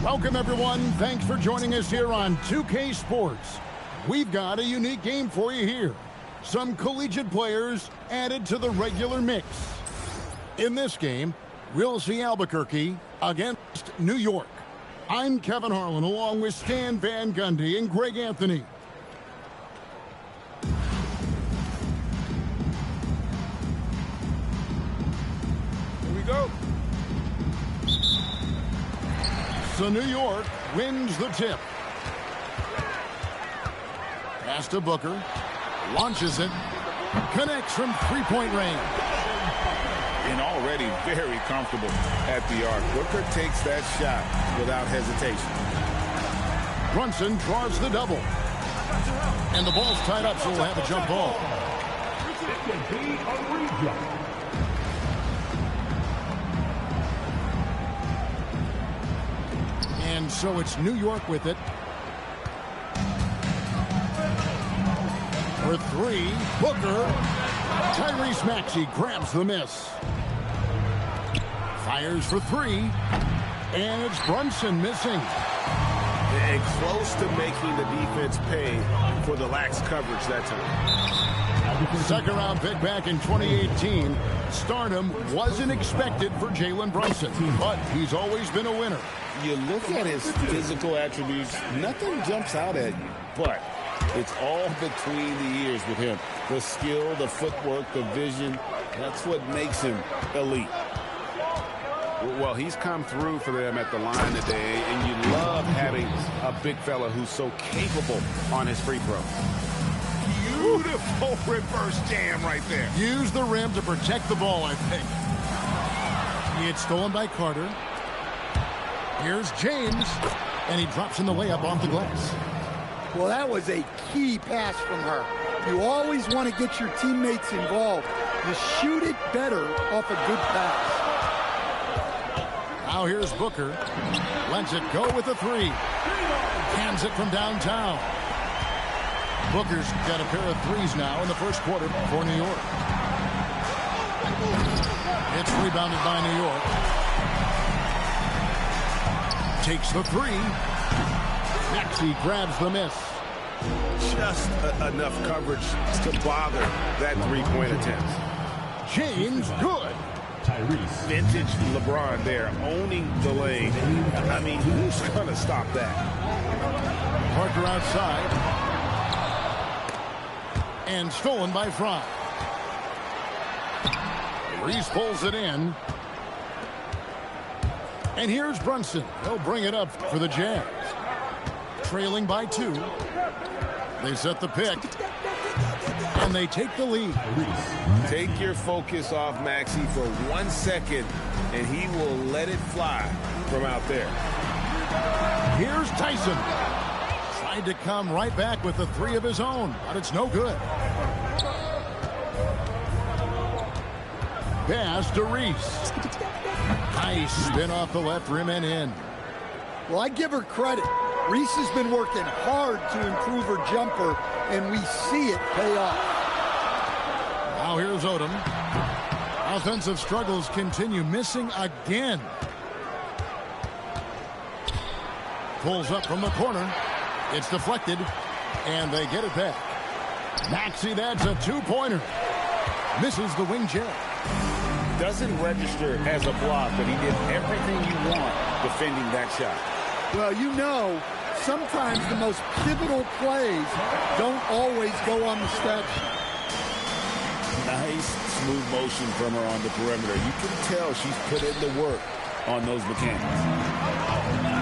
Welcome, everyone. Thanks for joining us here on 2K Sports. We've got a unique game for you here. Some collegiate players added to the regular mix. In this game, we'll see Albuquerque against New York. I'm Kevin Harlan, along with Stan Van Gundy and Greg Anthony. Here we go. So New York wins the tip. Pass to Booker. Launches it. Connects from three-point range. And already very comfortable at the arc. Booker takes that shot without hesitation. Brunson draws the double. And the ball's tied up, so we'll have a jump ball. It could be a reject. And so it's New York with it. For three, Booker. Tyrese Maxey grabs the miss. Fires for three. And it's Brunson missing. And close to making the defense pay for the lax coverage that time. Second round pick back in 2018. Stardom wasn't expected for Jalen Brunson, but he's always been a winner. You look at his physical attributes, nothing jumps out at you, but it's all between the ears with him. The skill, the footwork, the vision, that's what makes him elite. Well, he's come through for them at the line today, and you love having a big fella who's so capable on his free throw. Beautiful reverse jam right there. Use the rim to protect the ball, I think. It's stolen by Carter. Here's James, and he drops in the layup off the glass. Well, that was a key pass from her. You always want to get your teammates involved. You shoot it better off a good pass. Now here's Booker. Lets it go with a three. Cans it from downtown. Booker's got a pair of threes now in the first quarter for New York. It's rebounded by New York. Takes the three. Maxey grabs the miss. Just enough coverage to bother that three-point attempt. James, good. Tyrese. Vintage LeBron there, owning the lane. I mean, who's going to stop that? Parker outside. And stolen by Fry. Reese pulls it in. And here's Brunson. He'll bring it up for the Jazz. Trailing by 2. They set the pick. And they take the lead. Take your focus off Maxey for 1 second, and he will let it fly from out there. Here's Tyson. Tried to come right back with a three of his own, but it's no good. Pass to Reese. Nice spin off the left rim and in. Well, I give her credit. Reese has been working hard to improve her jumper, and we see it pay off. Now here's Odom. Offensive struggles continue, missing again. Pulls up from the corner. It's deflected, and they get it back. Maxey, that's a two-pointer. Misses the wing jab. Doesn't register as a block, but he did everything you want defending that shot. Well, you know, sometimes the most pivotal plays don't always go on the stretch. Nice smooth motion from her on the perimeter. You can tell she's put in the work on those mechanics.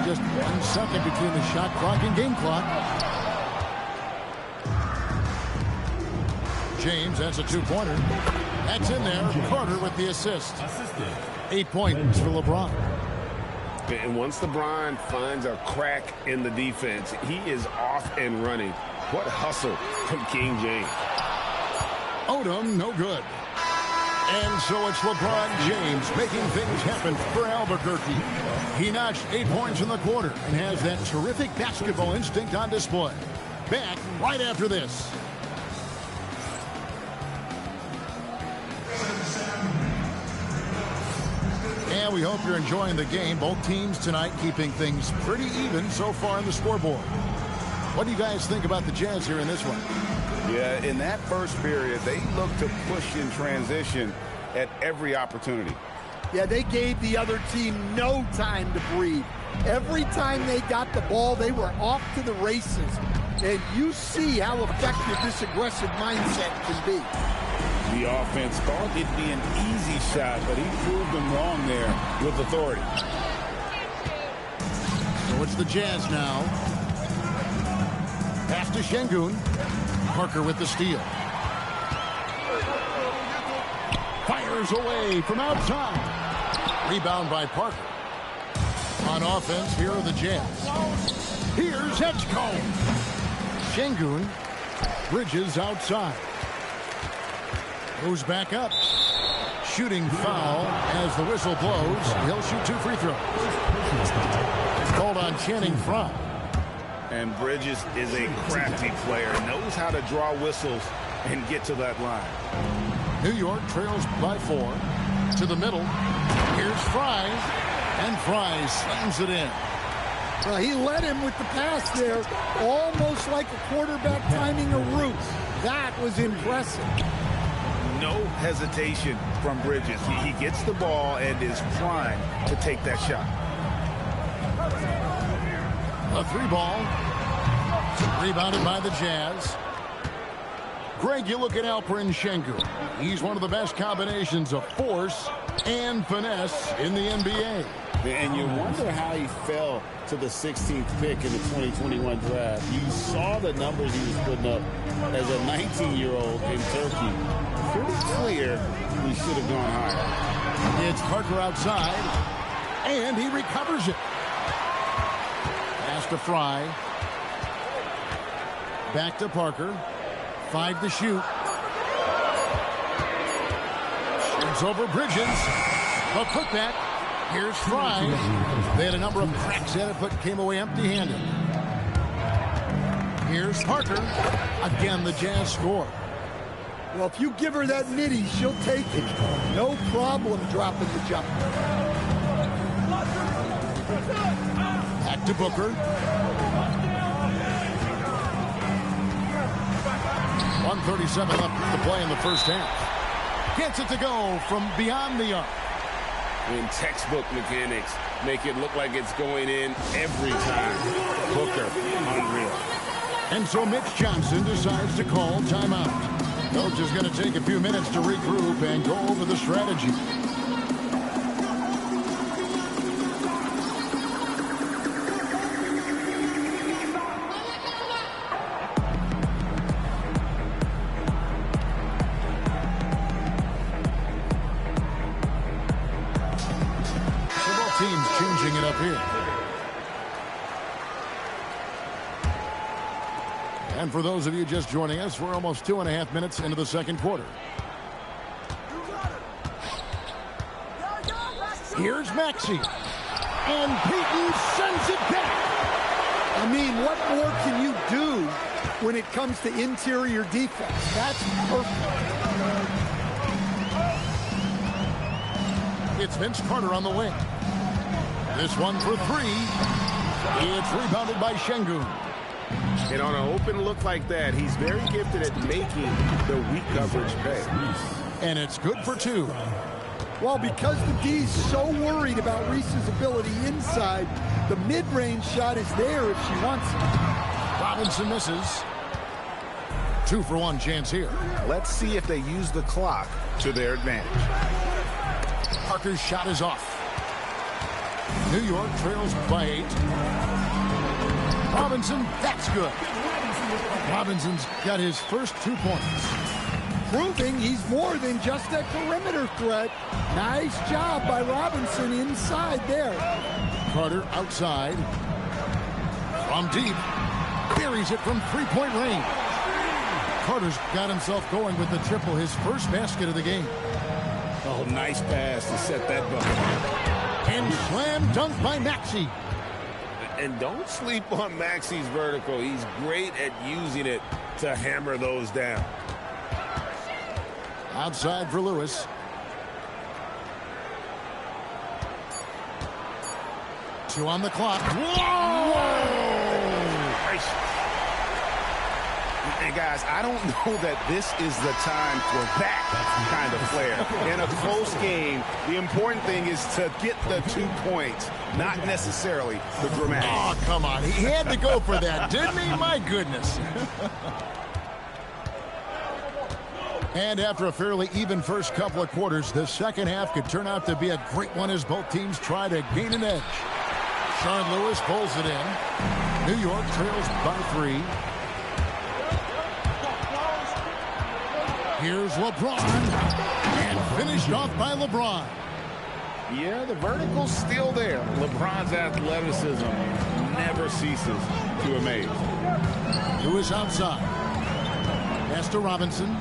Just 1 second between the shot clock and game clock. James, that's a two-pointer. That's in there. Carter with the assist. 8 points for LeBron. And once LeBron finds a crack in the defense, he is off and running. What hustle from King James. Odom, no good. And so it's LeBron James making things happen for Albuquerque. He notched 8 points in the quarter and has that terrific basketball instinct on display. Back right after this. And we hope you're enjoying the game. Both teams tonight keeping things pretty even so far in the scoreboard. What do you guys think about the Jazz here in this one? Yeah, in that first period, they looked to push in transition at every opportunity. Yeah, they gave the other team no time to breathe. Every time they got the ball, they were off to the races. And you see how effective this aggressive mindset can be. The offense thought it'd be an easy shot, but he proved them wrong there with authority. So it's the Jazz now. Pass to Şengün. Parker with the steal. Fires away from outside. Rebound by Parker. On offense, here are the Jazz. Here's Edgecombe. Şengün. Bridges outside. Moves back up. Shooting foul as the whistle blows. He'll shoot 2 free throws. Called on Channing Frye. And Bridges is a crafty player, knows how to draw whistles and get to that line. New York trails by 4. To the middle. Here's Frye. And Frye slams it in. Well, he led him with the pass there, almost like a quarterback timing a route. That was impressive. No hesitation from Bridges. He gets the ball and is primed to take that shot. A 3-ball. Rebounded by the Jazz. Greg, you look at Alperen Şengün. He's one of the best combinations of force and finesse in the NBA. And you wonder how he fell to the 16th pick in the 2021 draft. You saw the numbers he was putting up as a 19-year-old in Turkey. Pretty clear he should have gone higher. It's Parker outside, and he recovers it. Pass to Frye. Back to Parker. 5 to shoot. Shoots over Bridges. A putback. Here's Frye. They had a number of cracks at it, but came away empty-handed. Here's Parker. Again, the Jazz score. Well, if you give her that nitty, she'll take it. No problem dropping the jump. Back to Booker. 1:37 left to play in the first half. Gets it to go from beyond the arc. In textbook mechanics, make it look like it's going in every time. Booker, unreal. And so Mitch Johnson decides to call timeout. Coach is going to take a few minutes to regroup and go over the strategy. Teams changing it up here. And for those of you just joining us, we're almost 2.5 minutes into the second quarter. Here's Maxey. And Peyton sends it back. I mean, what more can you do when it comes to interior defense? That's perfect. It's Vince Carter on the wing. This one for 3. It's rebounded by Şengün. And on an open look like that, he's very gifted at making the weak coverage pay. And it's good for 2. Well, because the D's so worried about Reese's ability inside, the mid-range shot is there if she wants it. Robinson misses. 2 for 1 chance here. Let's see if they use the clock to their advantage. Parker's shot is off. New York trails by 8. Robinson, that's good. Robinson's got his first 2 points. Proving he's more than just a perimeter threat. Nice job by Robinson inside there. Carter outside. From deep. Buries it from 3-point range. Carter's got himself going with the triple, his first basket of the game. Oh, nice pass to set that bucket. And slam dunk by Maxey. And don't sleep on Maxey's vertical. He's great at using it to hammer those down. Outside for Lewis. 2 on the clock. Whoa! And guys, I don't know that this is the time for that kind of flair. In a close game, the important thing is to get the 2 points, not necessarily the dramatic. Oh, come on. He had to go for that, didn't he? My goodness. And after a fairly even first couple of quarters, the second half could turn out to be a great one as both teams try to gain an edge. Sean Lewis pulls it in. New York trails by 3. Here's LeBron, and finished off by LeBron. Yeah, the vertical's still there. LeBron's athleticism never ceases to amaze. Lewis outside. Pass to Robinson.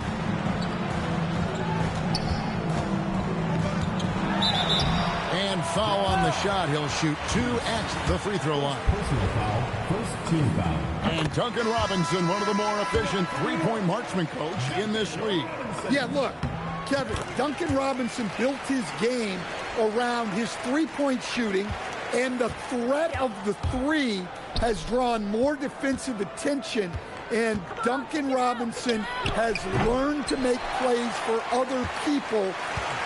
And foul on the shot. He'll shoot 2 at the free throw line. Personal foul. First team foul. And Duncan Robinson, one of the more efficient three-point marksman coach in this league. Yeah, look, Kevin, Duncan Robinson built his game around his three-point shooting, and the threat of the three has drawn more defensive attention, and Duncan Robinson has learned to make plays for other people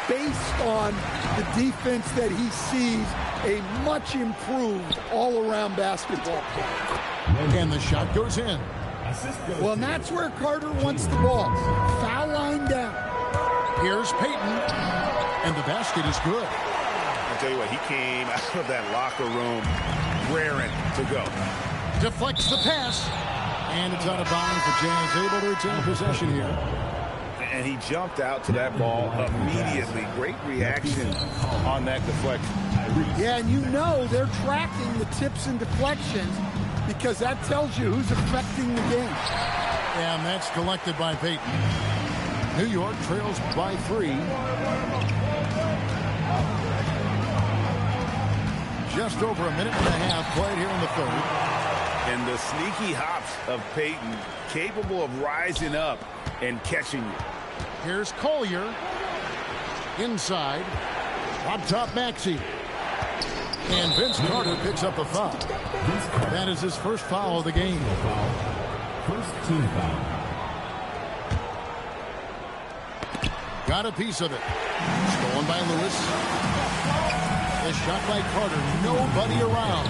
based on the defense that he sees, a much improved all-around basketball. And the shot goes in. Well, and that's where Carter wants the ball. Foul line down. Here's Payton, and the basket is good. I'll tell you what, he came out of that locker room raring to go. Deflects the pass, and it's out of bounds. The Jazz able to retain possession here. And he jumped out to that ball immediately. Great reaction on that deflection. Yeah, and you know they're tracking the tips and deflections because that tells you who's affecting the game. And that's collected by Payton. New York trails by 3. Just over a minute and a half played here in the third. And the sneaky hops of Payton, capable of rising up and catching you. Here's Collier. Inside. Up top, Maxey. And Vince Carter picks up a foul. That is his first foul of the game. First team foul. Got a piece of it. Stolen by Lewis. The shot by Carter. Nobody around.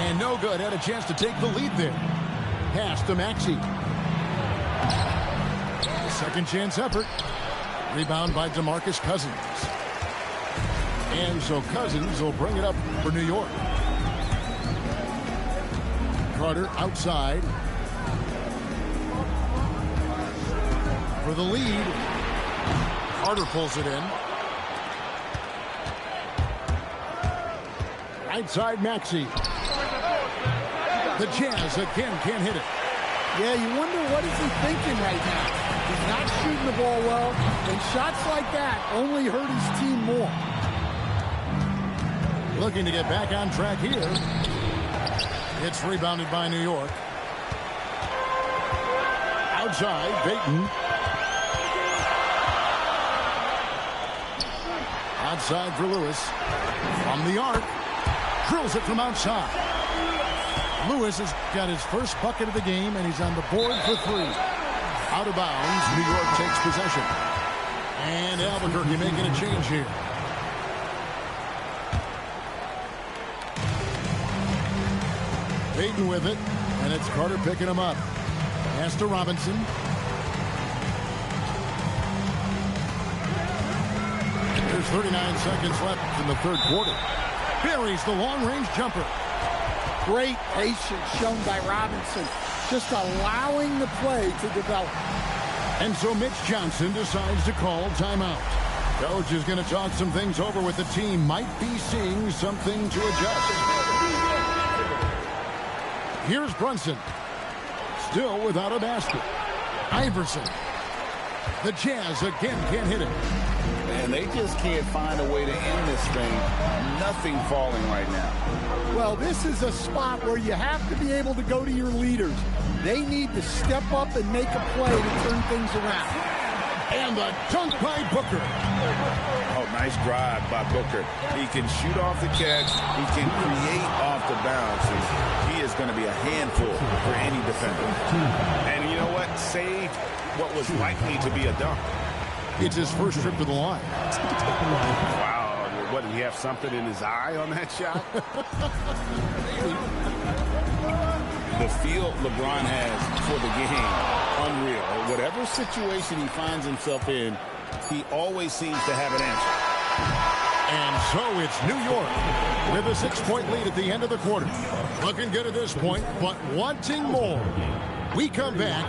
And no good. Had a chance to take the lead there. Pass to Maxey. Second chance effort. Rebound by DeMarcus Cousins. And so Cousins will bring it up for New York. Carter outside. For the lead. Carter pulls it in. Right side Maxey. The Jazz again can't hit it. Yeah, you wonder what is he thinking right now. He's not shooting the ball well, and shots like that only hurt his team more. Looking to get back on track here. It's rebounded by New York. Outside, Payton. Outside for Lewis. From the arc. Drills it from outside. Lewis has got his first bucket of the game, and he's on the board for 3. Out of bounds, New York takes possession. And Albuquerque making a change here. Payton with it, and it's Carter picking him up. Pass to Robinson. There's 39 seconds left in the third quarter. Buries the long-range jumper. Great patience shown by Robinson, just allowing the play to develop. And so Mitch Johnson decides to call timeout. Coach is going to talk some things over with the team. Might be seeing something to adjust. Here's Brunson. Still without a basket. Iverson. The Jazz again can't hit it. And they just can't find a way to end this thing. Nothing falling right now. Well, this is a spot where you have to be able to go to your leaders. They need to step up and make a play to turn things around. And the dunk by Booker. Oh, nice drive by Booker. He can shoot off the catch. He can create off the bounce. He is going to be a handful for any defender. And you know what? Saved what was likely to be a dunk. It's his first trip to the line. Wow. What, did he have something in his eye on that shot? The feel LeBron has for the game, unreal. Whatever situation he finds himself in, he always seems to have an answer. And so it's New York with a 6-point lead at the end of the quarter. Looking good at this point, but wanting more. We come back.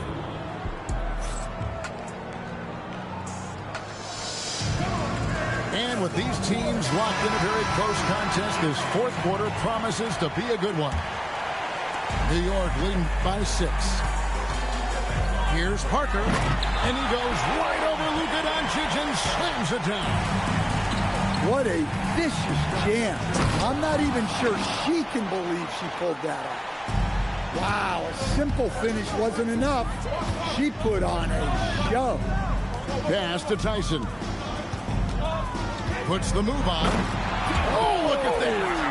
And with these teams locked in a very close contest, this fourth quarter promises to be a good one. New York leading by 6. Here's Parker, and he goes right over Luka Doncic and slams it down. What a vicious jam. I'm not even sure she can believe she pulled that off. Wow, a simple finish wasn't enough. She put on a show. Pass to Tyson. Puts the move on. Oh, look at that.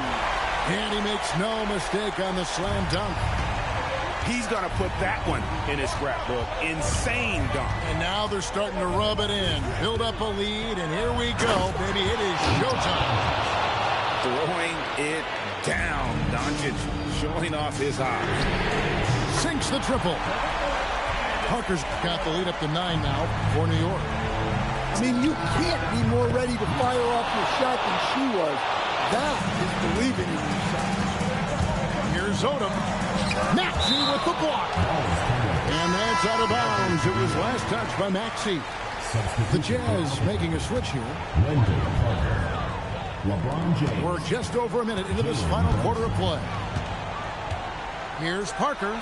And he makes no mistake on the slam dunk. He's going to put that one in his scrapbook. Insane dunk. And now they're starting to rub it in. Build up a lead, and here we go, baby. It is showtime. Throwing it down. Doncic showing off his high. Sinks the triple. Parker's got the lead up to 9 now for New York. I mean, you can't be more ready to fire off your shot than she was. That is believing in yourself. Here's Odom. Maxey with the block. And that's out of bounds. It was last touched by Maxey. The Jazz making a switch here. LeBron James. We're just over a minute into this final quarter of play. Here's Parker.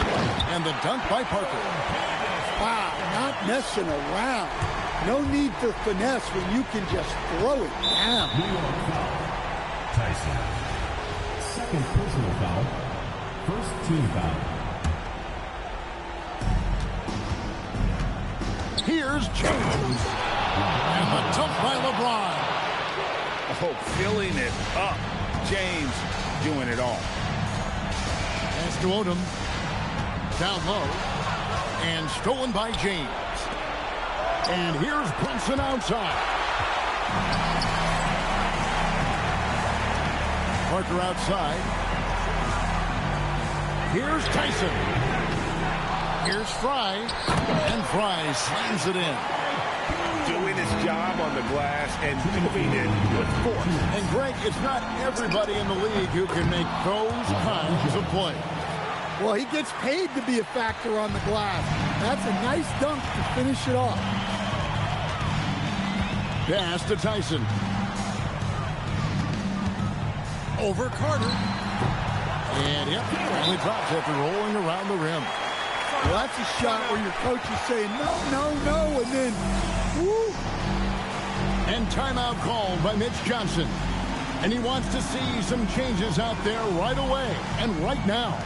And the dunk by Parker. Wow, not messing around. No need for finesse when you can just throw it down. New York foul. Tyson. Second personal foul. First team foul. Here's James. And the dunk by LeBron. Oh, filling it up. James doing it all. Pass to Odom. Down low. And stolen by James. And here's Brunson outside. Parker outside. Here's Tyson. Here's Fry. And Fry slams it in. Doing his job on the glass and doing it with force. And Greg, it's not everybody in the league who can make those kinds of plays. Well, he gets paid to be a factor on the glass. That's a nice dunk to finish it off. Pass to Tyson. Over Carter. And yep, finally drops after rolling around the rim. Well, that's a shot where your coach is saying, no, no, no, and then, woo. And timeout called by Mitch Johnson. And he wants to see some changes out there right away and right now.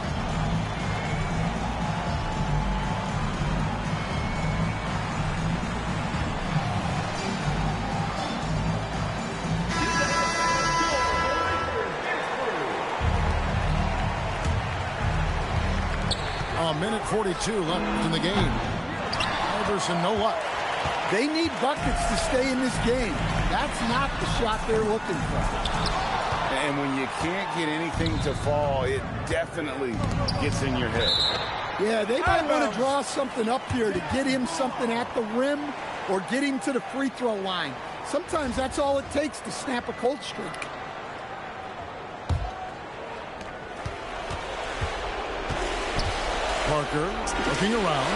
A minute 42 left in the game. Iverson, no luck. They need buckets to stay in this game. That's not the shot they're looking for. And when you can't get anything to fall, it definitely gets in your head. Yeah, they might want to draw something up here to get him something at the rim or get him to the free throw line. Sometimes that's all it takes to snap a cold streak. Parker looking around,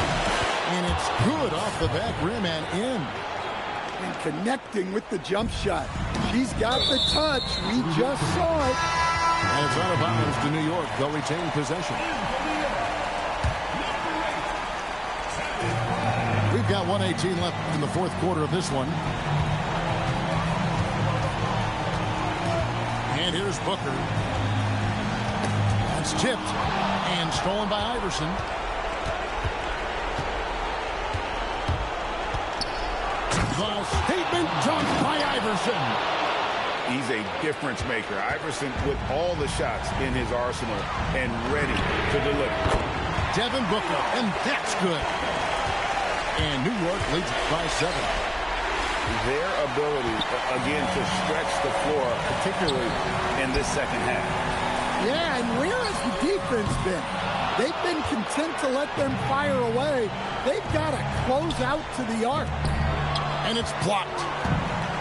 and it's good off the back rim and in. And connecting with the jump shot. She's got the touch. We just saw it. And it's out of bounds to New York. They'll retain possession. We've got 1:18 left in the fourth quarter of this one. And here's Booker. That's tipped and stolen by Iverson. The statement dunk by Iverson. He's a difference maker. Iverson with all the shots in his arsenal and ready to deliver. Devin Booker, and that's good. And New York leads by 7. Their ability, again, to stretch the floor, particularly in this second half. Yeah, and where has the defense been? They've been content to let them fire away. They've got to close out to the arc. And it's blocked.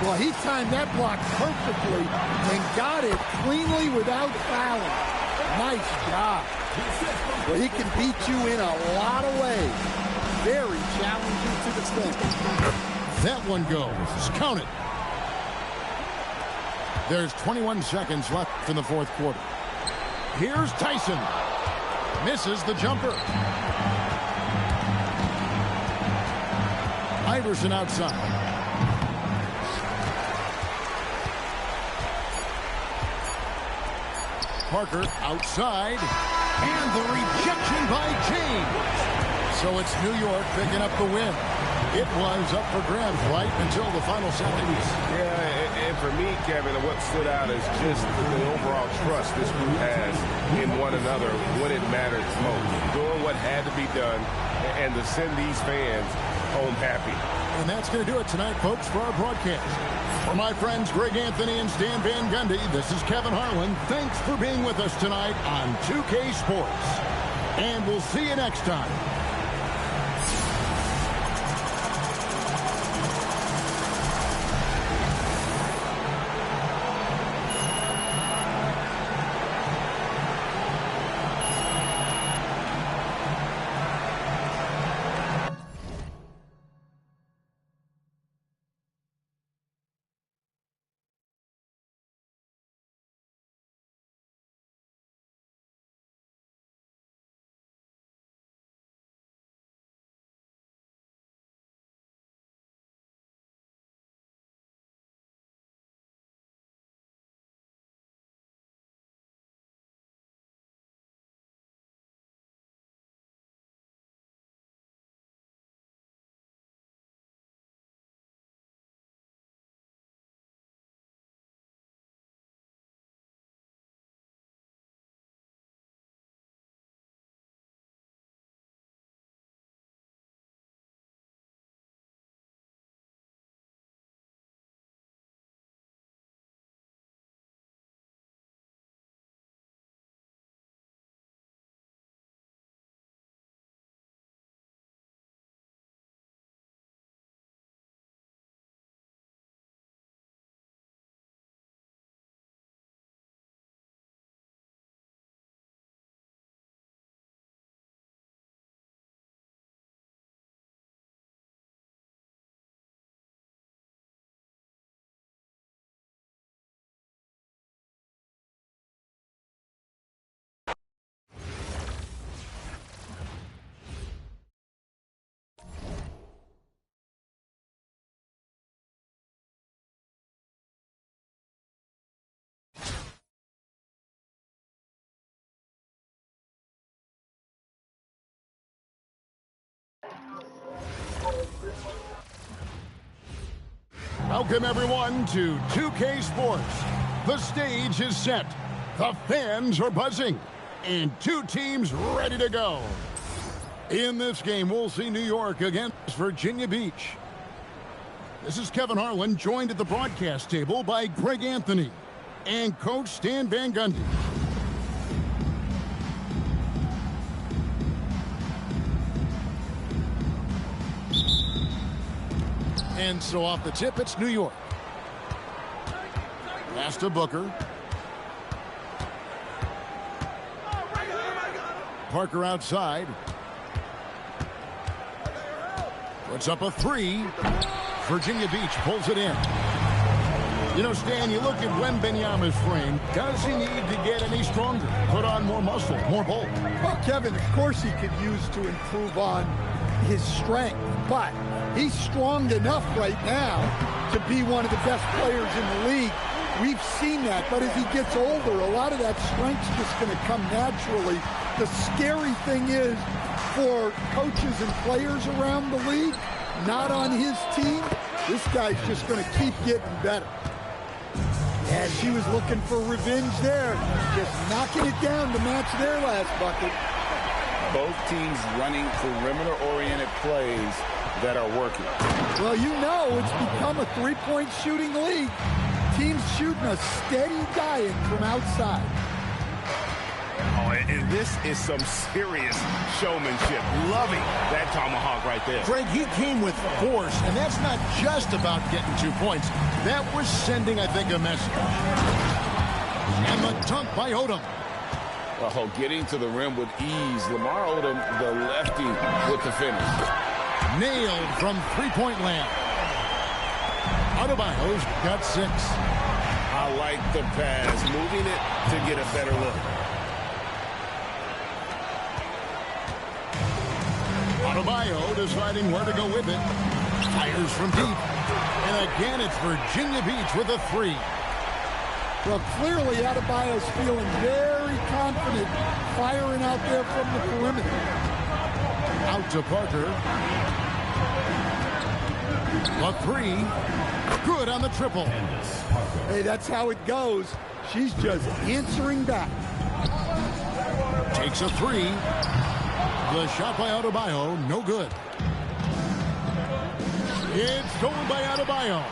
Well, he timed that block perfectly and got it cleanly without fouling. Nice job. Well, he can beat you in a lot of ways. Very challenging to defend. That one goes. Count it. There's 21 seconds left in the fourth quarter. Here's Tyson. Misses the jumper. Iverson outside. Parker outside. And the rejection by James. So it's New York picking up the win. It was up for grabs right until the final seconds. Yeah, and for me, Kevin, what stood out is just the overall trust this group has in one another when it matters most. Doing what had to be done and to send these fans home happy. And that's going to do it tonight, folks, for our broadcast. For my friends Greg Anthony and Stan Van Gundy, this is Kevin Harlan. Thanks for being with us tonight on 2K Sports. And we'll see you next time. Welcome, everyone, to 2K Sports. The stage is set. The fans are buzzing. And two teams ready to go. In this game, we'll see New York against Virginia Beach. This is Kevin Harlan, joined at the broadcast table by Greg Anthony and Coach Stan Van Gundy. And so off the tip, it's New York. Pass to Booker. Parker outside. Puts up a three. Virginia Beach pulls it in. You know, Stan, you look at Wembanyama's frame. Does he need to get any stronger? Put on more muscle, more bulk? Well, Kevin, of course he could use to improve on his strength, but he's strong enough right now to be one of the best players in the league. We've seen that, but as he gets older, a lot of that strength's just going to come naturally. The scary thing is for coaches and players around the league, not on his team, This guy's just going to keep getting better. And she was looking for revenge there. Just knocking it down to match their last bucket. Both teams running perimeter-oriented plays that are working. Well, you know it's become a three-point shooting league. Teams shooting a steady diet from outside. Oh, and this is some serious showmanship. Loving that tomahawk right there. Greg, he came with force, and that's not just about getting 2 points. That was sending, I think, a message. And the dunk by Odom. Oh, getting to the rim with ease. Lamar Odom, the lefty, with the finish. Nailed from three-point land. Adebayo's got 6. I like the pass, moving it to get a better look. Adebayo deciding where to go with it. Fires from deep. And again, it's Virginia Beach with a 3. Well, clearly Adebayo's feeling very confident firing out there from the perimeter. Out to Parker. A 3. Good on the triple. Hey, that's how it goes. She's just answering back. Takes a 3. The shot by Adebayo, no good. It's stolen by Adebayo.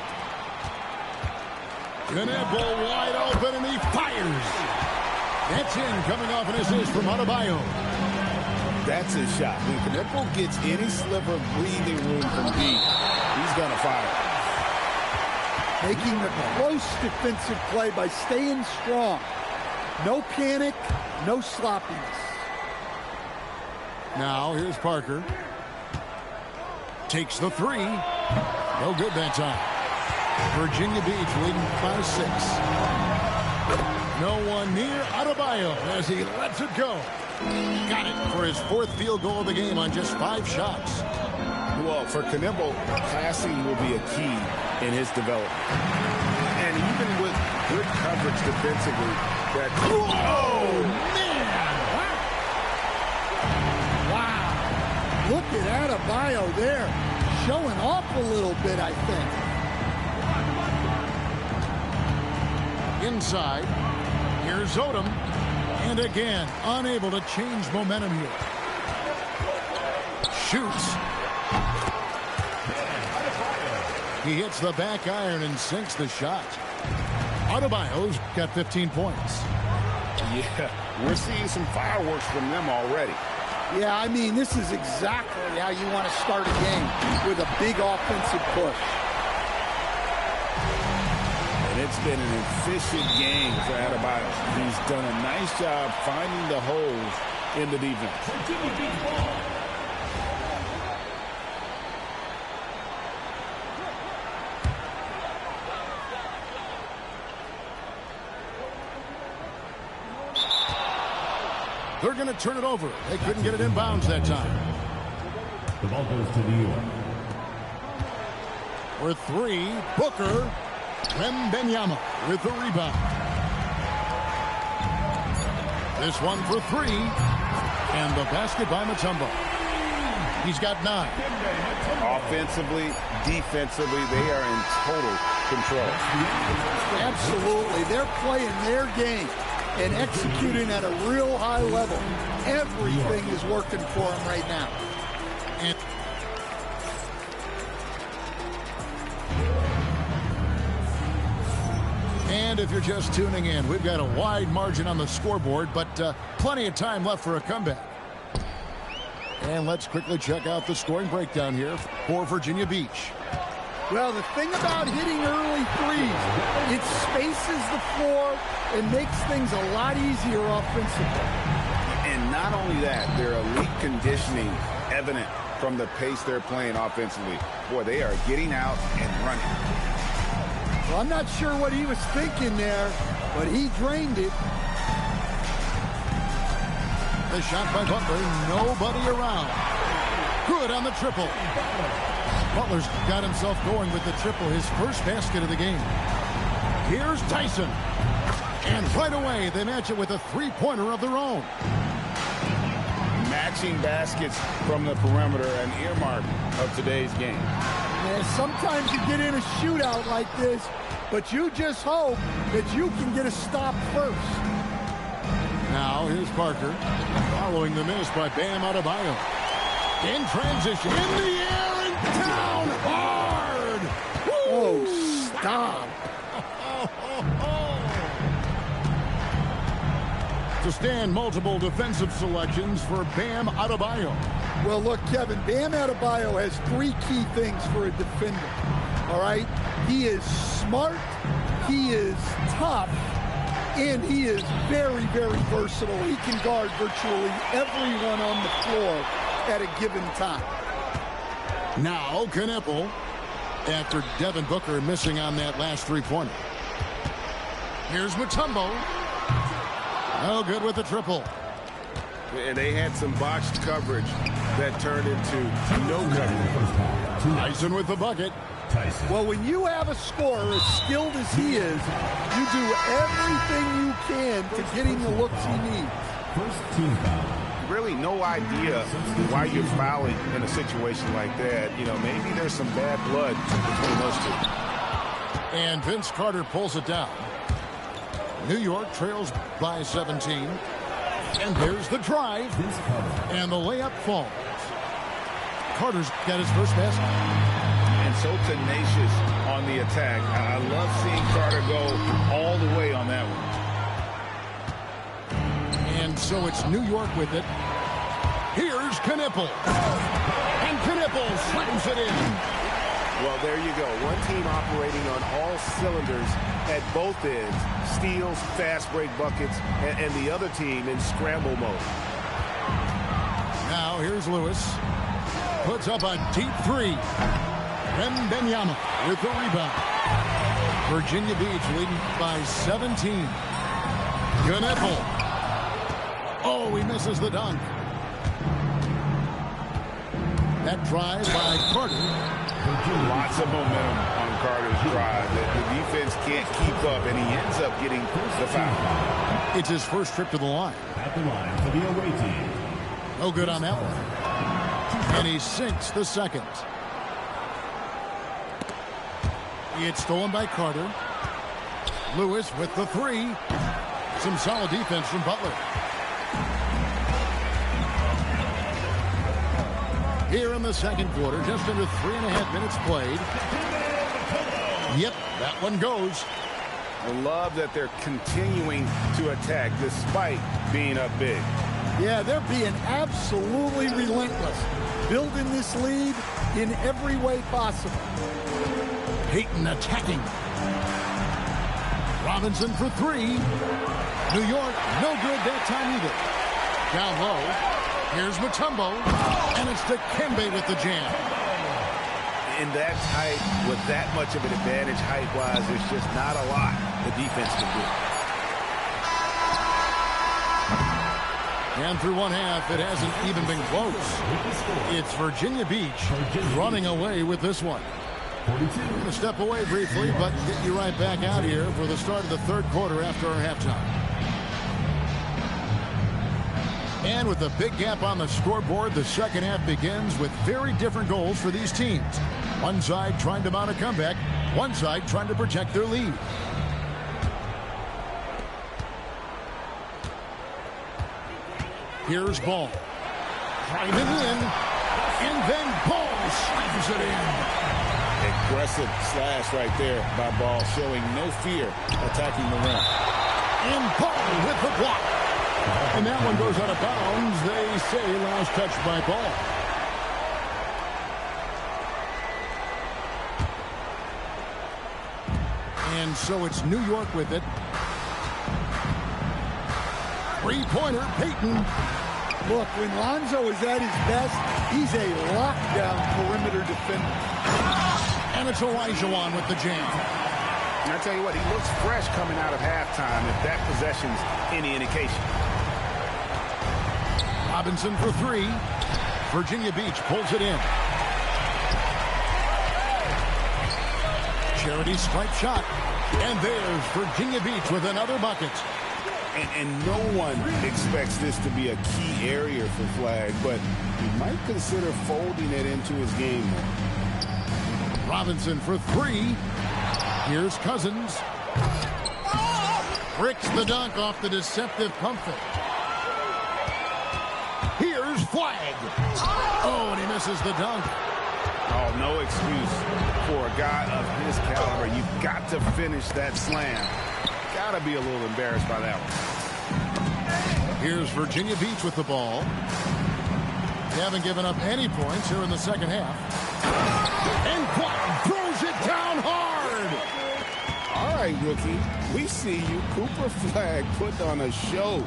Knebel wide open, and he fires. That's in, coming off an assist from Adebayo. That's his shot. When Knebel gets any sliver of breathing room from deep, he's going to fire. Making the close defensive play by staying strong. No panic, no sloppiness. Now, here's Parker. Takes the 3. No good that time. Virginia Beach leading by 6. No one near Adebayo as he lets it go. Got it for his 4th field goal of the game on just 5 shots. Well, for Knebel, passing will be a key in his development. And even with good coverage defensively, that... Oh, man! Wow. Look at Adebayo there. Showing off a little bit, I think. Inside. Here's Odom. And again, unable to change momentum here. Shoots. He hits the back iron and sinks the shot. Adebayo's got 15 points. Yeah, we're seeing some fireworks from them already. Yeah, I mean, this is exactly how you want to start a game, with a big offensive push. And it's been an efficient game for Adebayo. He's done a nice job finding the holes in the defense. They're going to turn it over. They couldn't get it in bounds that time. The ball goes to New York. For 3, Booker. Wembenyama with the rebound. This one for 3. And the basket by Mutombo. He's got 9. Offensively, defensively, they are in total control. Absolutely. They're playing their game and executing at a real high level. Everything is working for them right now. And if you're just tuning in, we've got a wide margin on the scoreboard, but plenty of time left for a comeback. And let's quickly check out the scoring breakdown here for Virginia Beach. Well, the thing about hitting early threes, it spaces the floor and makes things a lot easier offensively. And not only that, their elite conditioning evident from the pace they're playing offensively. Boy, they are getting out and running. Well, I'm not sure what he was thinking there, but he drained it. The shot by Butler, nobody around. Good on the triple. Butler's got himself going with the triple, his first basket of the game. Here's Tyson. And right away, they match it with a three-pointer of their own. Matching baskets from the perimeter, an earmark of today's game. And sometimes you get in a shootout like this, but you just hope that you can get a stop first. Now here's Parker, following the miss by Bam Adebayo. In transition, in the air, and down hard! Woo! Oh, stop. To stand multiple defensive selections for Bam Adebayo. Well, look, Kevin, Bam Adebayo has 3 key things for a defender, all right? He is smart, he is tough, and he is very, very versatile. He can guard virtually everyone on the floor at a given time. Now Kneppel, after Devin Booker missing on that last three-pointer. Here's Mutombo. No good with the triple. And they had some botched coverage that turned into no coverage. Tyson with the bucket. Well, when you have a scorer as skilled as he is, you do everything you can to get him the looks he needs. First team foul. Really no idea why you're fouling in a situation like that. You know, maybe there's some bad blood between those two. And Vince Carter pulls it down. New York trails by 17. And there's the drive. And the layup falls. Carter's got his first basket. And so tenacious on the attack. I love seeing Carter go all the way on that one. And so it's New York with it. Here's Kneppel. And Kneppel slams it in. Well, there you go. One team operating on all cylinders at both ends. Steals, fast break buckets, and the other team in scramble mode. Now here's Lewis. Puts up a deep three. Wembanyama with the rebound. Virginia Beach leading by 17. Kneppel. Oh, he misses the dunk. That drive by Carter. Lots of momentum on Carter's drive. The defense can't keep up, and he ends up getting the foul. It's his first trip to the line. At the line for the away team. No good on that one. And he sinks the second. It's stolen by Carter. Lewis with the three. Some solid defense from Butler. Here in the second quarter, just under 3.5 minutes played. Yep, that one goes. I love that they're continuing to attack despite being up big. Yeah, they're being absolutely relentless. Building this lead in every way possible. Payton attacking. Robinson for three. New York, no good that time either. Down low. Here's Mutombo, and it's Dikembe with the jam. In that height, with that much of an advantage height-wise, there's just not a lot the defense can do. And through one half, it hasn't even been close. It's Virginia Beach running away with this one. We're going to step away briefly, but get you right back out here for the start of the third quarter after our halftime. And with a big gap on the scoreboard, the second half begins with very different goals for these teams. One side trying to mount a comeback, one side trying to protect their lead. Here's Ball. Driving in, and then Ball slams it in. Aggressive slash right there by Ball, showing no fear attacking the rim. And Ball with the block. And that one goes out of bounds. They say last touch by Ball. And so it's New York with it. Three-pointer, Payton. Look, when Lonzo is at his best, he's a lockdown perimeter defender. And it's Olajuwon with the jam. And I tell you what, he looks fresh coming out of halftime if that possession's any indication. Robinson for three. Virginia Beach pulls it in. Charity stripe shot. And there's Virginia Beach with another bucket. And no one expects this to be a key area for Flag, but he might consider folding it into his game more. Robinson for three. Here's Cousins. Bricks the dunk off the deceptive pump fake. Here's Flag. Oh, and he misses the dunk. Oh, no excuse for a guy of his caliber. You've got to finish that slam. Got to be a little embarrassed by that one. Here's Virginia Beach with the ball. They haven't given up any points here in the second half. And Flag throws it down hard. All right, rookie. We see you. Cooper Flag put on a show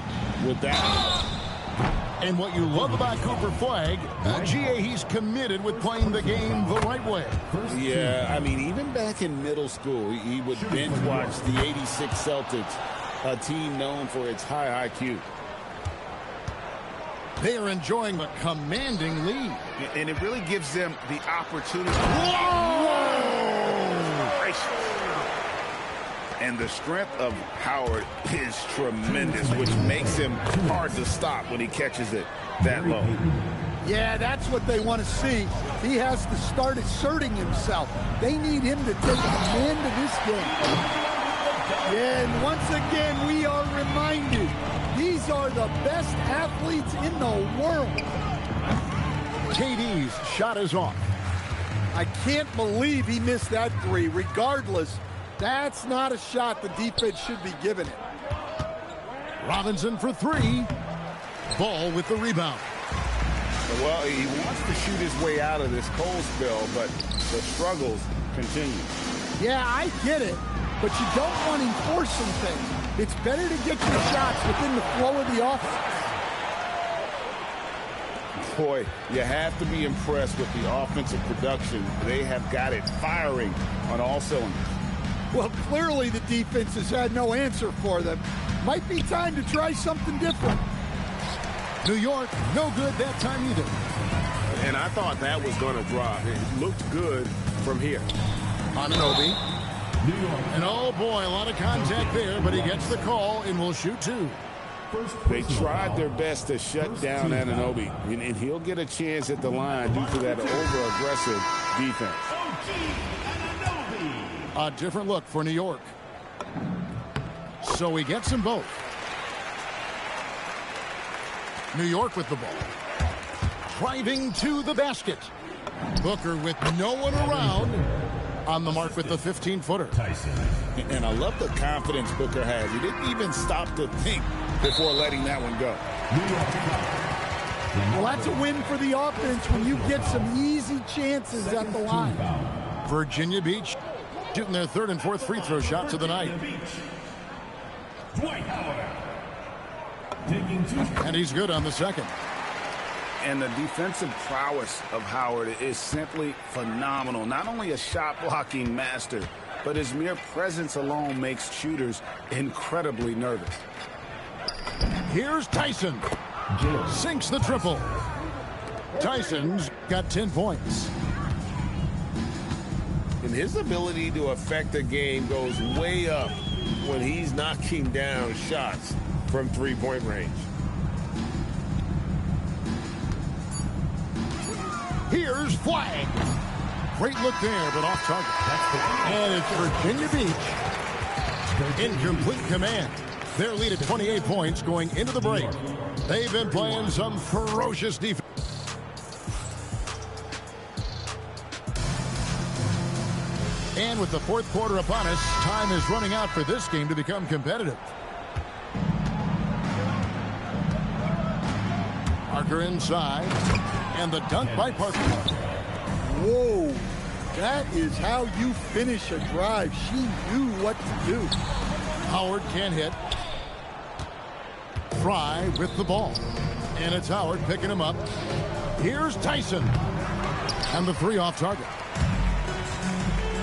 with that. And what you love about Cooper Flag, GA, he's committed with playing the game the right way. Yeah, I mean, even back in middle school, he would binge watch the '86 Celtics, a team known for its high IQ. They are enjoying a commanding lead. And it really gives them the opportunity. Whoa! And the strength of Howard is tremendous, which makes him hard to stop when he catches it that low. Yeah, that's what they want to see. He has to start asserting himself. They need him to take command of this game. Yeah, and once again, we are reminded, these are the best athletes in the world. KD's shot is off. I can't believe he missed that three. Regardless, that's not a shot the defense should be giving it. Robinson for three. Ball with the rebound. Well, he wants to shoot his way out of this cold spell, but the struggles continue. Yeah, I get it, but you don't want him forcing things. It's better to get your shots within the flow of the offense. Boy, you have to be impressed with the offensive production. They have got it firing on all cylinders. Well, clearly the defense has had no answer for them. Might be time to try something different. New York, no good that time either. And I thought that was going to drop. It looked good from here. Anunoby. And oh boy, a lot of contact there, but he gets the call and will shoot two. They tried their best to shut down Anunoby, and he'll get a chance at the line due to that over-aggressive defense. A different look for New York. So he gets them both. New York with the ball. Driving to the basket. Booker with no one around. On the mark with the 15-footer. And I love the confidence Booker has. He didn't even stop to think before letting that one go. Well, that's a win for the offense when you get some easy chances at the line. Virginia Beach shooting their third and fourth free throw shots of the night. And he's good on the second. And the defensive prowess of Howard is simply phenomenal. Not only a shot-blocking master, but his mere presence alone makes shooters incredibly nervous. Here's Tyson. Sinks the triple. Tyson's got 10 points. And his ability to affect the game goes way up when he's knocking down shots from three-point range. Here's Flag. Great look there, but off target. And it's Virginia Beach in complete command. Their lead at 28 points going into the break. They've been playing some ferocious defense. And with the fourth quarter upon us, time is running out for this game to become competitive. Parker inside. And the dunk by Parker. Whoa, that is how you finish a drive. She knew what to do. Howard can't hit. Fry with the ball. And it's Howard picking him up. Here's Tyson. And the three off target.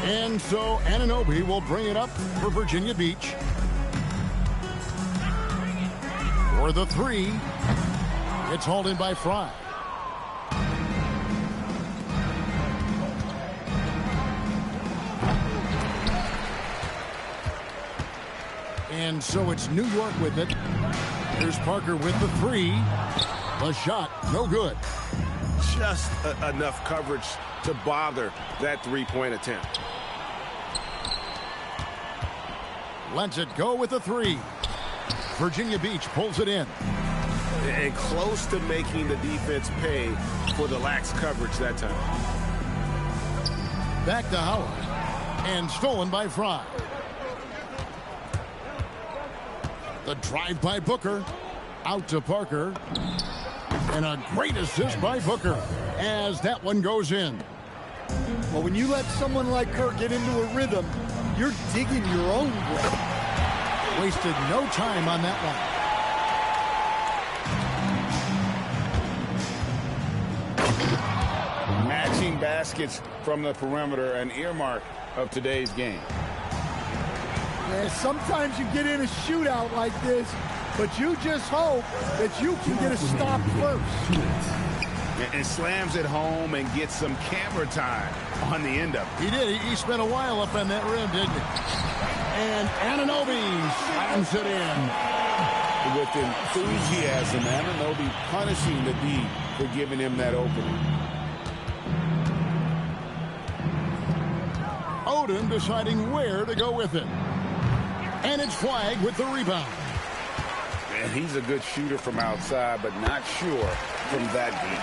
And so Anunoby will bring it up for Virginia Beach. For the three. It's hauled in by Fry. And so it's New York with it. Here's Parker with the three. The shot, no good. Just enough coverage to bother that three-point attempt. Lets it go with a three. Virginia Beach pulls it in. And close to making the defense pay for the lax coverage that time. Back to Howard. And stolen by Fry. The drive by Booker. Out to Parker. And a great assist by Booker as that one goes in. Well, when you let someone like her get into a rhythm, you're digging your own grave. Wasted no time on that one. Matching baskets from the perimeter, an earmark of today's game. Yeah, sometimes you get in a shootout like this, but you just hope that you can get a stop first. And slams it home and gets some camera time on the end of it. He did. He spent a while up on that rim, didn't he? And Anunoby slams it in. With enthusiasm, Anunoby punishing the D for giving him that opening. Odom deciding where to go with it. And it's flagged with the rebound. And he's a good shooter from outside, but not sure from that deep.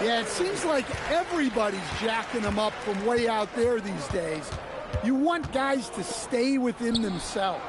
Yeah, it seems like everybody's jacking them up from way out there these days. You want guys to stay within themselves.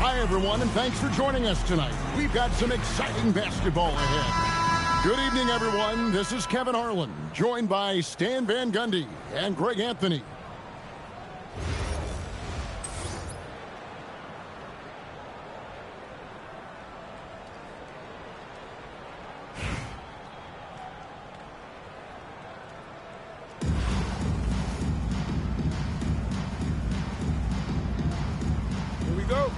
Hi, everyone, and thanks for joining us tonight. We've got some exciting basketball ahead. Good evening, everyone. This is Kevin Harlan, joined by Stan Van Gundy and Greg Anthony. Go.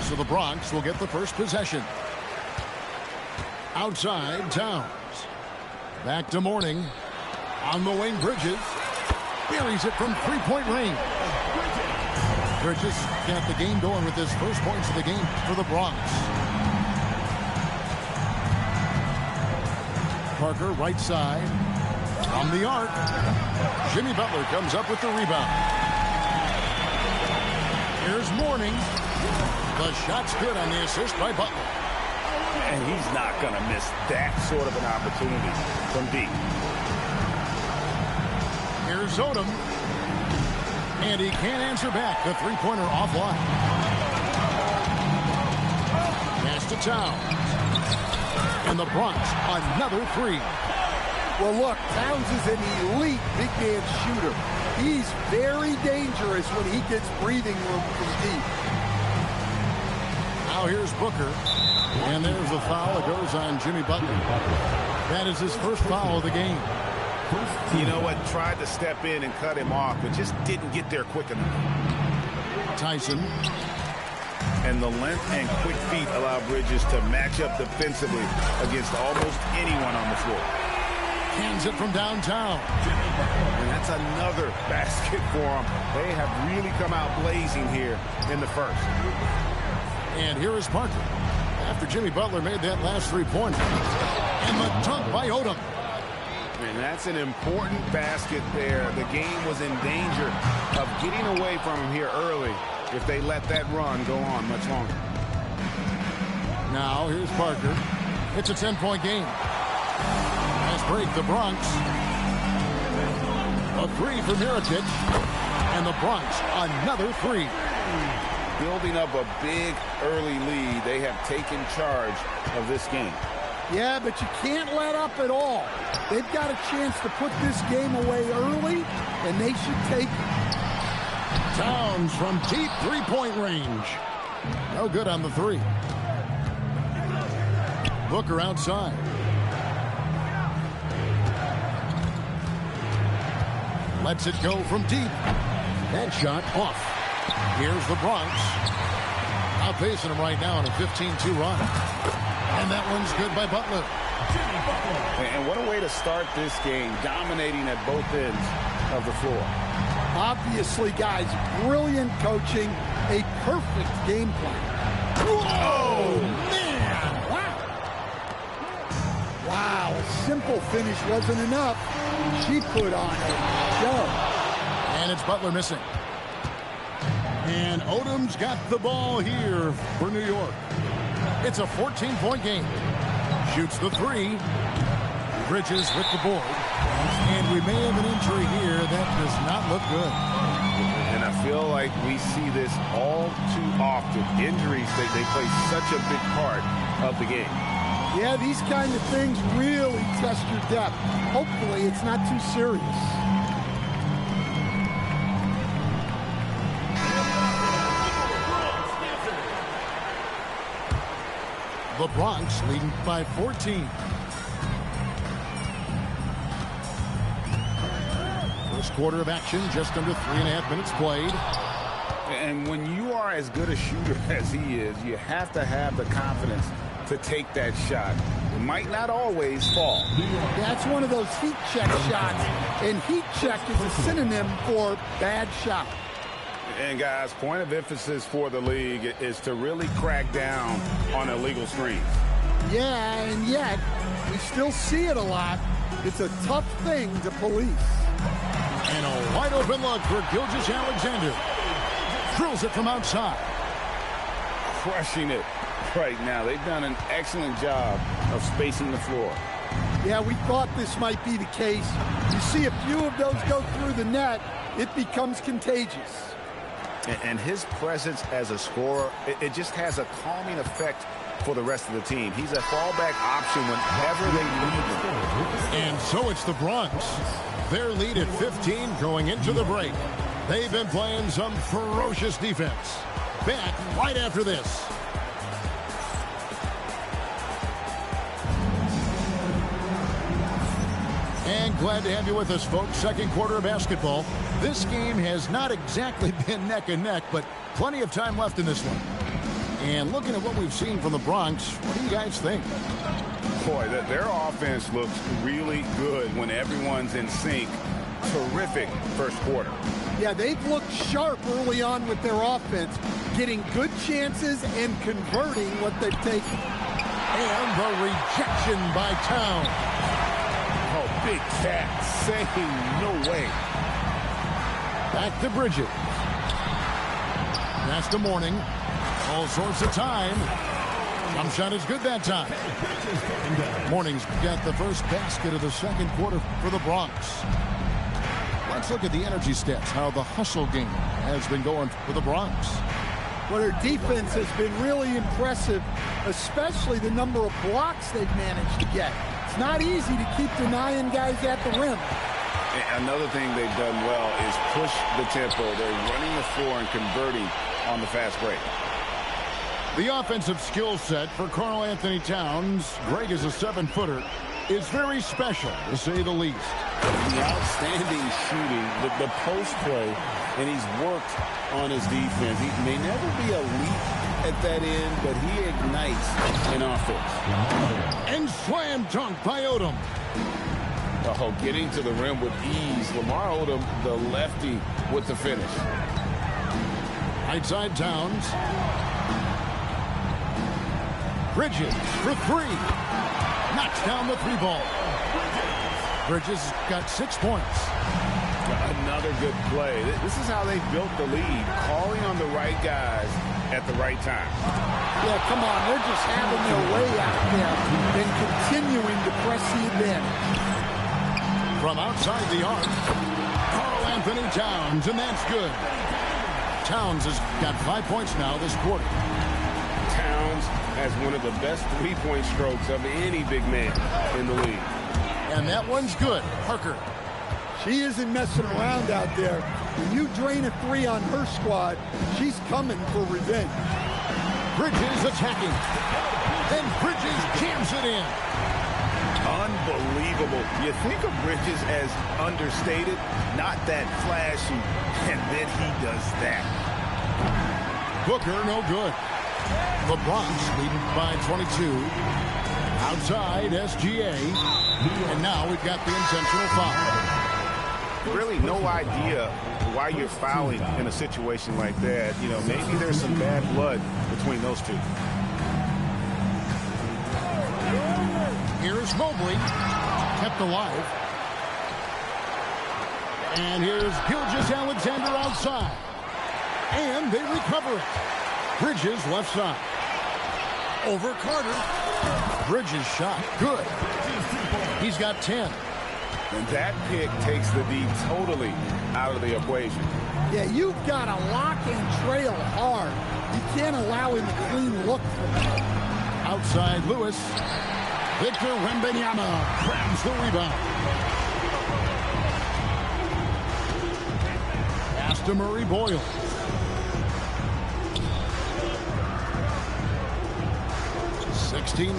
So the Bronx will get the first possession. Outside, Towns. Back to Mourning. On the wing, Bridges. Buries it from three-point range. Bridges got the game going with his first points of the game for the Bronx. Parker, right side. On the arc. Jimmy Butler comes up with the rebound. Here's Mourning. The shot's good on the assist by Butler. And he's not going to miss that sort of an opportunity from deep. Here's Odom. And he can't answer back. The three-pointer offline. Pass to Towns. And the Bronx, another three. Well, look, Towns is an elite big man shooter. He's very dangerous when he gets breathing room from deep. Now here's Booker. And there's the foul that goes on Jimmy Butler. That is his first foul of the game. You know what? Tried to step in and cut him off, but just didn't get there quick enough. Tyson. And the length and quick feet allow Bridges to match up defensively against almost anyone on the floor. Hands it from downtown. And that's another basket for them. They have really come out blazing here in the first. And here is Parker. After Jimmy Butler made that last three-pointer. And the dunk by Odom. And that's an important basket there. The game was in danger of getting away from him here early if they let that run go on much longer. Now here's Parker. It's a 10-point game. Nice break, the Bronx. A three for Mirotic. And the Bronx, another three. Building up a big early lead. They have taken charge of this game. Yeah, but you can't let up at all. They've got a chance to put this game away early, and they should take it. Towns from deep three-point range. No good on the three. Booker outside. Lets it go from deep. That shot off. Here's the Bronx. Outpacing him right now in a 15-2 run. And that one's good by Butler. And what a way to start this game, dominating at both ends of the floor. Obviously, guys, brilliant coaching, a perfect game plan. Oh, Man! Wow, a simple finish wasn't enough. She put on a show. And it's Butler missing. And Odom's got the ball here for New York. It's a 14-point game. Shoots the three. Bridges with the board. And we may have an injury here that does not look good. And I feel like we see this all too often. Injuries, they play such a big part of the game. Yeah, these kind of things really test your depth. Hopefully, it's not too serious. The Bronx leading by 14. First quarter of action, just under 3.5 minutes played. And when you are as good a shooter as he is, you have to have the confidence to take that shot. It might not always fall. That's one of those heat check shots, and heat check is a synonym for bad shot. And guys, point of emphasis for the league is to really crack down on illegal screens. Yeah, and yet we still see it a lot. It's a tough thing to police. And a wide open look for Gilgeous-Alexander. Drills it from outside. Crushing it right now. They've done an excellent job of spacing the floor. Yeah, we thought this might be the case. You see a few of those go through the net, it becomes contagious. And his presence as a scorer, it just has a calming effect for the rest of the team. He's a fallback option whenever they need him. And so it's the Bronx. Their lead at 15 going into the break. They've been playing some ferocious defense. Back right after this. And glad to have you with us, folks. Second quarter of basketball. This game has not exactly been neck and neck, but plenty of time left in this one. And looking at what we've seen from the Bronx, what do you guys think? Boy, their offense looks really good when everyone's in sync. Terrific first quarter. Yeah, they've looked sharp early on with their offense, getting good chances and converting what they've taken. And the rejection by Town. Oh, big cat saying no way. Back to Bridges. Pass to Morning. All sorts of time. Jump shot is good that time. Morning's got the first basket of the second quarter for the Bronx. Let's look at the energy stats, how the hustle game has been going for the Bronx. Well, their defense has been really impressive, especially the number of blocks they've managed to get. It's not easy to keep denying guys at the rim. Another thing they've done well is push the tempo. They're running the floor and converting on the fast break. The offensive skill set for Karl Anthony Towns, Greg is a 7-footer, is very special, to say the least. The outstanding shooting, the post play, and he's worked on his defense. He may never be elite at that end, but he ignites an offense. And slam dunk by Odom. Oh, getting to the rim with ease. Lamar Odom, the lefty, with the finish. Right side Towns. Bridges for three. Knocks down the three ball. Bridges got 6 points. Another good play. This is how they built the lead, calling on the right guys at the right time. Yeah, come on. They're just having their way out there and continuing to press the advantage. From outside the arc, Karl Anthony Towns, and that's good. Towns has got 5 points now this quarter. Towns has one of the best three-point strokes of any big man in the league. And that one's good. Parker. She isn't messing around out there. When you drain a three on her squad, she's coming for revenge. Bridges attacking. And Bridges jams it in. Unbelievable. You think of Bridges as understated, not that flashy, and then he does that. Booker, no good. The Bronx leading by 22. Outside, SGA. And now we've got the intentional foul. Really no idea why you're fouling in a situation like that. You know, maybe there's some bad blood between those two. Here's Mobley, kept alive. And here's Gilgeous-Alexander outside. And they recover it. Bridges left side. Over Carter. Bridges shot, good. He's got 10. And that pick takes the D totally out of the equation. Yeah, you've got to lock and trail hard. You can't allow him a clean look from him. Outside Lewis. Victor Wembanyama grabs the rebound. Pass to Murray Boyle.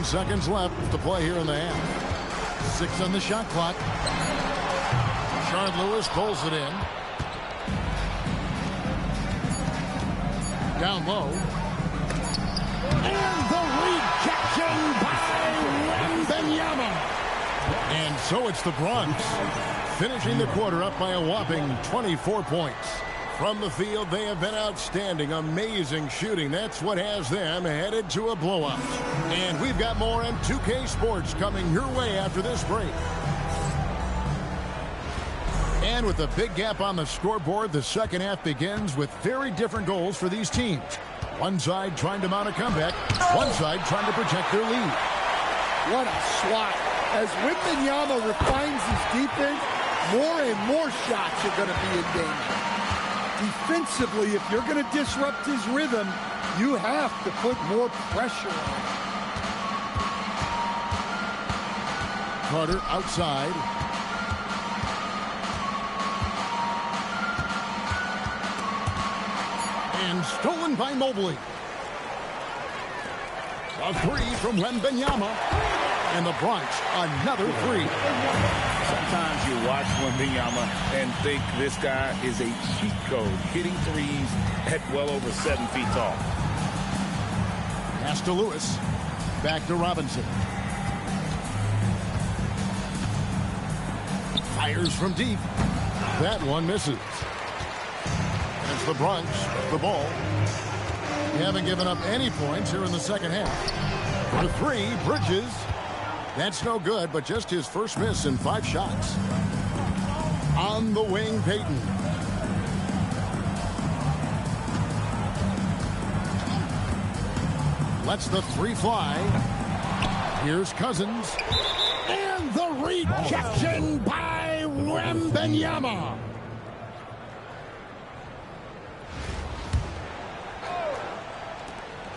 Seconds left to play here in the half. 6 on the shot clock. Shard Lewis pulls it in. Down low. And the rejection by Wembanyama. And so it's the Bronx finishing the quarter up by a whopping 24 points. From the field, they have been outstanding. Amazing shooting. That's what has them headed to a blowout. And we've got more on 2K Sports coming your way after this break. And with a big gap on the scoreboard, the second half begins with very different goals for these teams. One side trying to mount a comeback, one side trying to protect their lead. What a swat. As Wembanyama refines his defense, more and more shots are going to be in danger. Defensively, if you're going to disrupt his rhythm, you have to put more pressure on him. Carter outside. And stolen by Mobley. A three from Wembanyama. And the Bronx, another three. Sometimes you watch Wembanyama and think this guy is a cheat code, hitting threes at well over 7 feet tall. Pass to Lewis. Back to Robinson. Fires from deep. That one misses. It's the Bronx, the ball. They haven't given up any points here in the second half. For three, Bridges. That's no good, but just his first miss in 5 shots. On the wing, Payton. Lets the three fly. Here's Cousins. And the rejection by Wembanyama.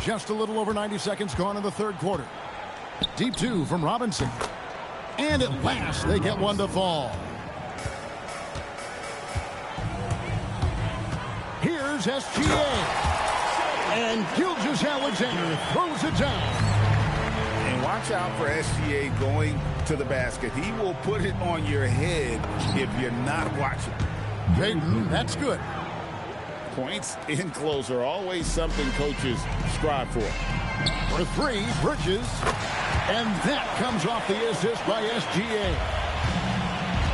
Just a little over 90 seconds gone in the third quarter. Deep two from Robinson. And at last, they get one to fall. Here's SGA. And Gilgeous-Alexander throws it down. And watch out for SGA going to the basket. He will put it on your head if you're not watching. Payton, that's good. Points in close are always something coaches strive for. For three, Bridges. And that comes off the assist by SGA.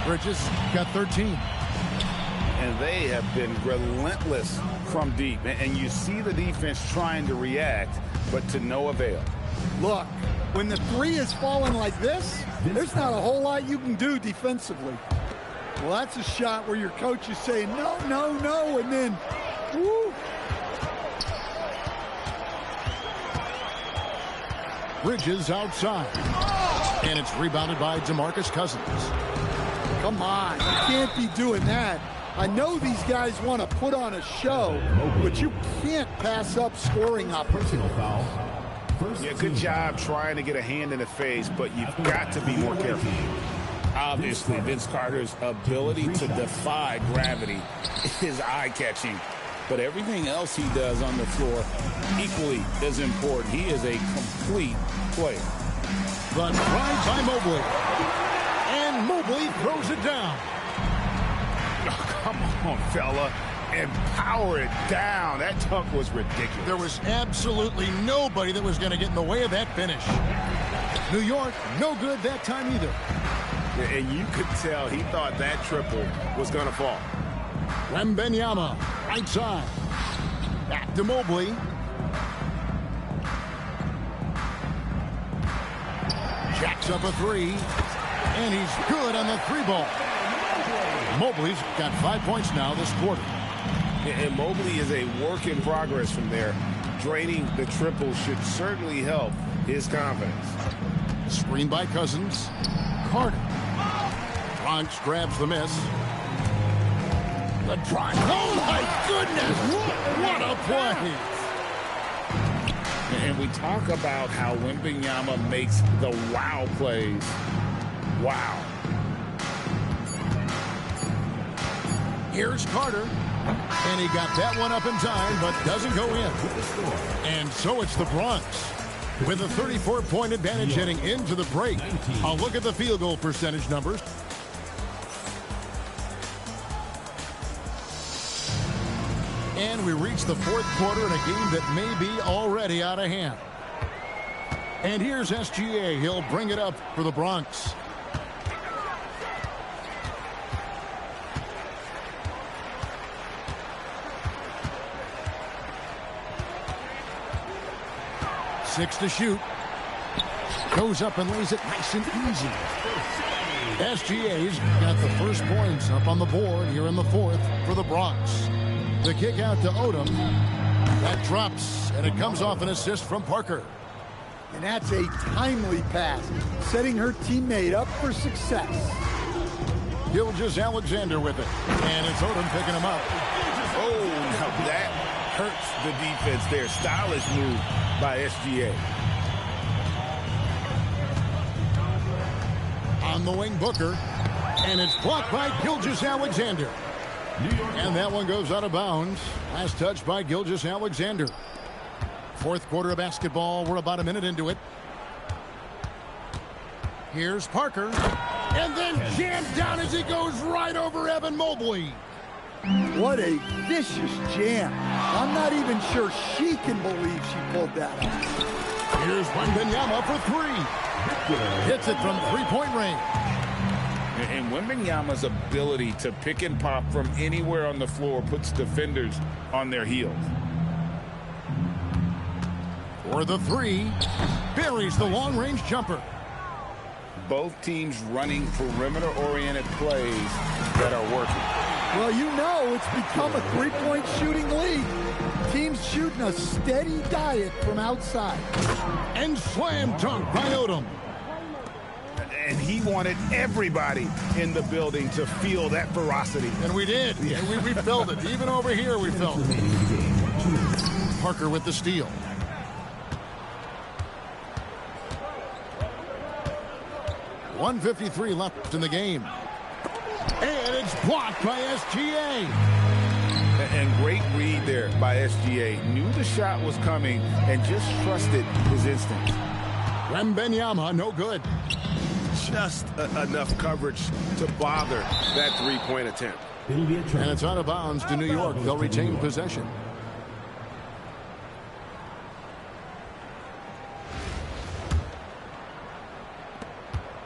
Bridges got 13. And they have been relentless from deep. And you see the defense trying to react, but to no avail. Look, when the three is falling like this, there's not a whole lot you can do defensively. Well, that's a shot where your coach is saying, no, no, no, and then, woo. Bridges outside. And it's rebounded by DeMarcus Cousins. Come on, you can't be doing that. I know these guys want to put on a show, but you can't pass up scoring opportunity. Yeah, good job trying to get a hand in the face, but you've got to be more careful. Obviously, Vince Carter's ability to defy gravity is eye-catching. But everything else he does on the floor equally as important. He is a complete player. The drive by Mobley. And Mobley throws it down. Oh, come on, fella. And power it down. That dunk was ridiculous. There was absolutely nobody that was going to get in the way of that finish. New York, no good that time either. And you could tell he thought that triple was going to fall. Wembanyama, right side. Back to Mobley. Jacks up a three. And he's good on the three ball. Mobley's got 5 points now this quarter. And Mobley is a work in progress from there. Draining the triple should certainly help his confidence. Screen by Cousins. Carter. Bronx grabs the miss. The drive. Oh, my goodness. What a play. And we talk about how Wembanyama makes the wow plays. Wow. Here's Carter. And he got that one up in time, but doesn't go in. And so it's the Bronx with a 34-point advantage heading into the break. I'll look at the field goal percentage numbers. And we reach the fourth quarter in a game that may be already out of hand. And here's SGA. He'll bring it up for the Bronx. Six to shoot. Goes up and lays it nice and easy. SGA's got the first points up on the board here in the fourth for the Bronx. The kick out to Odom. That drops, and it comes off an assist from Parker. And that's a timely pass, setting her teammate up for success. Gilgeous-Alexander with it. And it's Odom picking him up. Oh, now that hurts the defense there. Stylish move by SGA. On the wing, Booker. And it's blocked by Gilgeous-Alexander. And that one goes out of bounds. Last touch by Gilgeous-Alexander. Fourth quarter of basketball. We're about a minute into it. Here's Parker. And then jammed down as he goes right over Evan Mobley. What a vicious jam. I'm not even sure she can believe she pulled that up. Here's Wembanyama for three. Hits it from three-point range. And Wembanyama's ability to pick and pop from anywhere on the floor puts defenders on their heels. For the three, buries the long-range jumper. Both teams running perimeter-oriented plays that are working. Well, you know it's become a three-point shooting league. Teams shooting a steady diet from outside. And slam dunk by Odom. And he wanted everybody in the building to feel that ferocity. And we did. Yeah. We felt it. Even over here, we felt it. Parker with the steal. .153 left in the game. And it's blocked by SGA. And great read there by SGA. Knew the shot was coming and just trusted his instincts. Wembanyama, no good. Just enough coverage to bother that three-point attempt. And it's out of bounds to New York. They'll retain possession.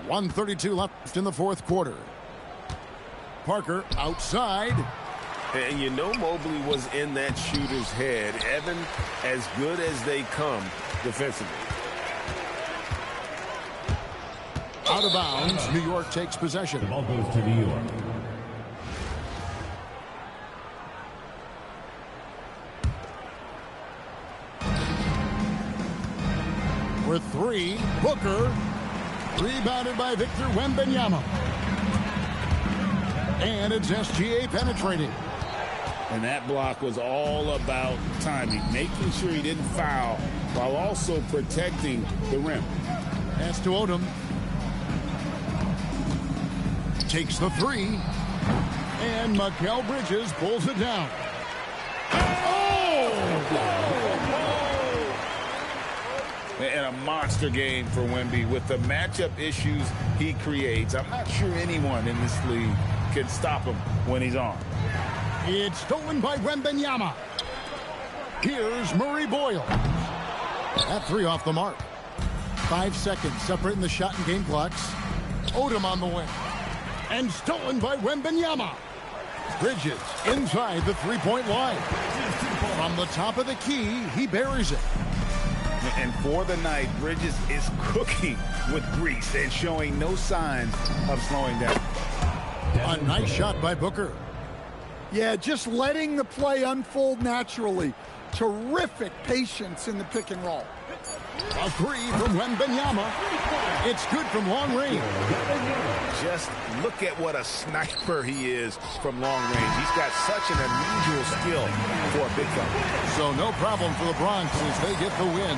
.132 left in the fourth quarter. Parker outside. And you know Mobley was in that shooter's head. Evan, as good as they come defensively. Out of bounds. New York takes possession. The ball goes to New York. For three, Booker. Rebounded by Victor Wembanyama. And it's SGA penetrating. And that block was all about timing, making sure he didn't foul while also protecting the rim. Pass to Odom. Takes the three. And Mikal Bridges pulls it down. And a monster game for Wemby with the matchup issues he creates. I'm not sure anyone in this league can stop him when he's on. It's stolen by Wembanyama. Here's Murray Boyle. That three off the mark. 5 seconds separating the shot and game clocks. Odom on the wing. And stolen by Wembanyama. Bridges inside the three-point line. From the top of the key, he buries it. And for the night, Bridges is cooking with grease and showing no signs of slowing down. A nice shot by Booker. Yeah, just letting the play unfold naturally. Terrific patience in the pick and roll. A three from Wembanyama. It's good from long range. Just look at what a sniper he is from long range. He's got such an unusual skill for a big fella. So no problem for the Bronx as they get the win.